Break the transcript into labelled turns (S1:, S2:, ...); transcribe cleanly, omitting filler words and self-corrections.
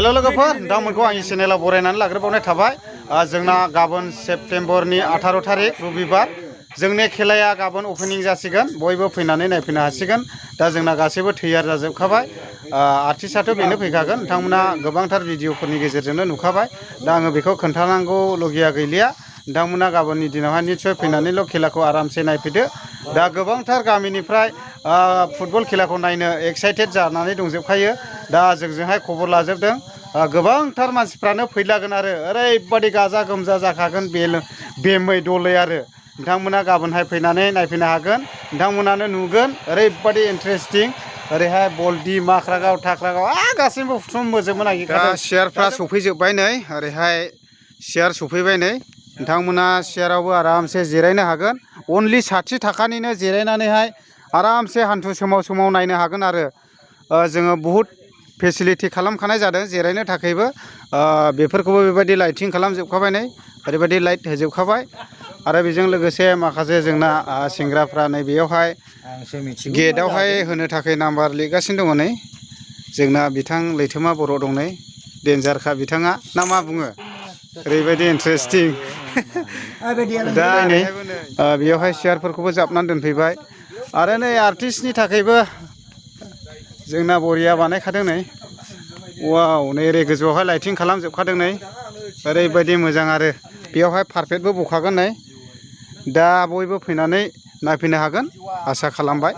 S1: Hello लोगोफोर नोंथांमोनखौ आंनि चेनेलाव बरायनानै लाग्रोबावनाय थाबाय। जोंना गाबोन सेप्तेम्बरनि 18 तारिख रबिबार जोंनि खेलाया गाबोन ओपनिं जासिगोन। बयबो फैनानै नायफैनो हासिगोन। दा जोंना गासैबो तैयार जाजोबखाबाय। आर्टिस्टआथ' बेनो फैखागोन। नोंथांमोना गोबांथार भिडिअफोरनि गेजेरजोंनो नुखाबाय। दा आङो बेखौ खोन्थानांगौ लगिया गैलिया। नोंथांमोना गाबोननि दिनावहाय निस्सय फैनानैल' खेलाखौ आरामसे नायफैदो। दा गोबांथार गामिनिफ्राय फुटबल खेलाखौ नायनो एक्साइटेड जानानै दंजोबखायो। दा जोंजोंहाय खबर लाजोबदों। गोबांथार मानसिफ्रानो फैलागोन आरो ओरैबादि गाजा गोमजा जाखागोन बेमै दलै आरो नोंथांमोना गाबोनहाय फैनानै नायफैनो हागोन। नोंथांमोनानो नुगोन ओरैबादि इन्टारेस्टिं। ओरैहाय बलदि माख्रागाव थाख्रागाव गासैबो बुथुमबोजोबनो नागिरखादों। सियारफ्रा सफैजोब्बाय नै ओरैहाय सियार सफैबाय नै। नोंथांमोना सियारावबो आरामसे जिरायनो हागोन। अनलि 60 थाखानिनो जिरायनानैहाय आरामसे हान्थु सोमाव सोमाव नायनो हागोन आरो जोङो बुहुद फेसिलिटि खालामखानाय जादों जिरायनो थाखायबो। बेफोरखौबो बेबायदि लाइटिं खालामजोबखाबाय नै ओरैबायदि लाइट होजोबखाबाय। आरो बेजों लोगोसे माखासे जोंना सेंग्राफ्रा नै बेयावहाय गेटआवहाय होनो थाखाय नाम्बार लिरगासिनो दङ नै। जोंना बिथां लैथोमा बर' दं नै डेन्जारखा बिथाङा ना मा बुङो। ओरैबायदि इन्टारेस्टिं। दा नै बेयावहाय सियारफोरखौबो जाबनानै दोनफैबाय। आरो नै आर्टिस्टनि थाखायबो जोंना बरिया बानायखादों नै। वाव नै ओरै गोजौआवहाय लाइटिं खालामजोबखादों नै ओरैबायदि मोजां आरो बेयावहाय पारफेक्टबो बखागोन नै। दा बयबो फैनानै नायफैनो हागोन आसा खालामबाय।